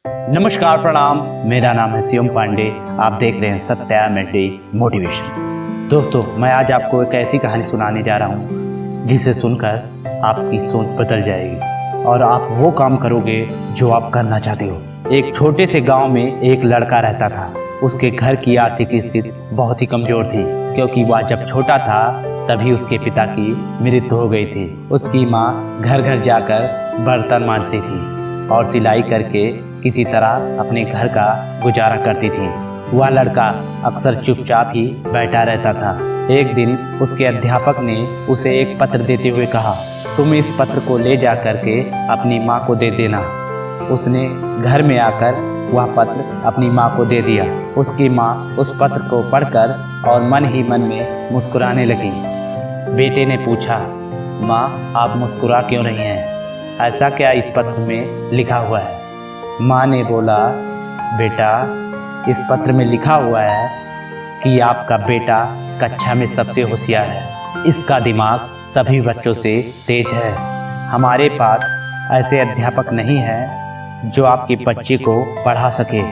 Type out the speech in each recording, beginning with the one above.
नमस्कार प्रणाम, मेरा नाम है शिवम पांडे। आप देख रहे हैं सत्या मेडी मोटिवेशन। दोस्तों, मैं आज आपको एक ऐसी कहानी सुनाने जा रहा हूँ जिसे सुनकर आपकी सोच बदल जाएगी और आप वो काम करोगे जो आप करना चाहते हो। एक छोटे से गांव में एक लड़का रहता था। उसके घर की आर्थिक स्थिति बहुत ही कमजोर थी, क्योंकि वह जब छोटा था तभी उसके पिता की मृत्यु हो गई थी। उसकी माँ घर घर जाकर बर्तन मांजती थी और सिलाई करके किसी तरह अपने घर का गुजारा करती थी। वह लड़का अक्सर चुपचाप ही बैठा रहता था। एक दिन उसके अध्यापक ने उसे एक पत्र देते हुए कहा, तुम इस पत्र को ले जा करके अपनी माँ को दे देना। उसने घर में आकर वह पत्र अपनी माँ को दे दिया। उसकी माँ उस पत्र को पढ़कर और मन ही मन में मुस्कुराने लगी। बेटे ने पूछा, माँ आप मुस्कुरा क्यों रही हैं? ऐसा क्या इस पत्र में लिखा हुआ है? माँ ने बोला, बेटा इस पत्र में लिखा हुआ है कि आपका बेटा कक्षा में सबसे होशियार है। इसका दिमाग सभी बच्चों से तेज है। हमारे पास ऐसे अध्यापक नहीं है जो आपके बच्चे को पढ़ा सके,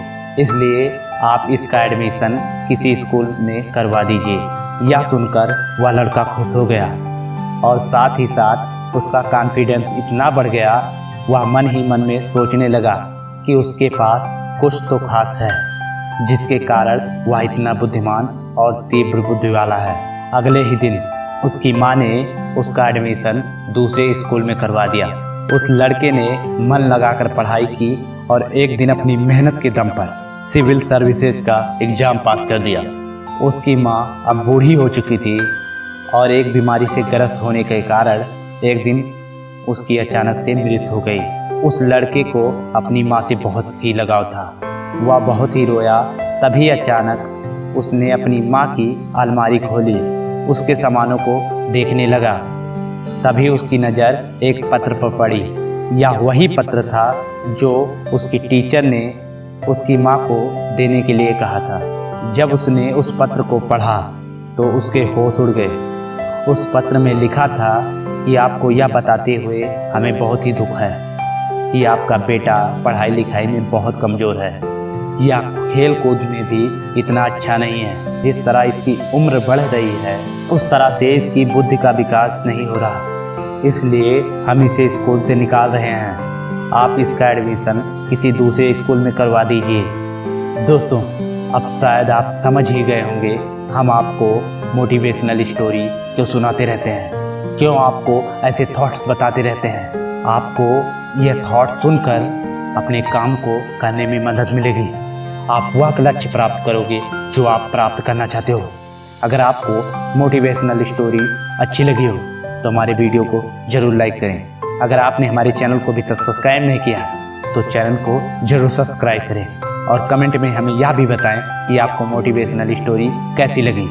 इसलिए आप इसका एडमिशन किसी स्कूल में करवा दीजिए। यह सुनकर वह लड़का खुश हो गया और साथ ही साथ उसका कॉन्फिडेंस इतना बढ़ गया, वह मन ही मन में सोचने लगा कि उसके पास कुछ तो खास है, जिसके कारण वह इतना बुद्धिमान और तीव्र बुद्धि वाला है। अगले ही दिन उसकी माँ ने उसका एडमिशन दूसरे स्कूल में करवा दिया। उस लड़के ने मन लगाकर पढ़ाई की और एक दिन अपनी मेहनत के दम पर सिविल सर्विसेज का एग्ज़ाम पास कर दिया। उसकी माँ अब बूढ़ी हो चुकी थी और एक बीमारी से ग्रस्त होने के कारण एक दिन उसकी अचानक से मृत्यु हो गई। उस लड़के को अपनी माँ से बहुत ही लगाव था। वह बहुत ही रोया। तभी अचानक उसने अपनी माँ की अलमारी खोली, उसके सामानों को देखने लगा। तभी उसकी नज़र एक पत्र पर पड़ी। यह वही पत्र था जो उसकी टीचर ने उसकी माँ को देने के लिए कहा था। जब उसने उस पत्र को पढ़ा तो उसके होश उड़ गए। उस पत्र में लिखा था कि आपको यह बताते हुए हमें बहुत ही दुख है कि आपका बेटा पढ़ाई लिखाई में बहुत कमज़ोर है या खेल कूद में भी इतना अच्छा नहीं है। जिस तरह इसकी उम्र बढ़ रही है उस तरह से इसकी बुद्धि का विकास नहीं हो रहा, इसलिए हम इसे स्कूल से निकाल रहे हैं। आप इसका एडमिशन किसी दूसरे स्कूल में करवा दीजिए। दोस्तों, अब शायद आप समझ ही गए होंगे हम आपको मोटिवेशनल स्टोरी क्यों सुनाते रहते हैं, क्यों आपको ऐसे थॉट्स बताते रहते हैं। आपको यह थॉट सुनकर अपने काम को करने में मदद मिलेगी। आप वह लक्ष्य प्राप्त करोगे जो आप प्राप्त करना चाहते हो। अगर आपको मोटिवेशनल स्टोरी अच्छी लगी हो तो हमारे वीडियो को ज़रूर लाइक करें। अगर आपने हमारे चैनल को अभी तक सब्सक्राइब नहीं किया तो चैनल को ज़रूर सब्सक्राइब करें और कमेंट में हमें यह भी बताएं कि आपको मोटिवेशनल स्टोरी कैसी लगी।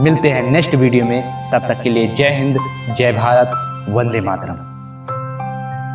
मिलते हैं नेक्स्ट वीडियो में, तब तक के लिए जय हिंद, जय भारत, वंदे मातरम।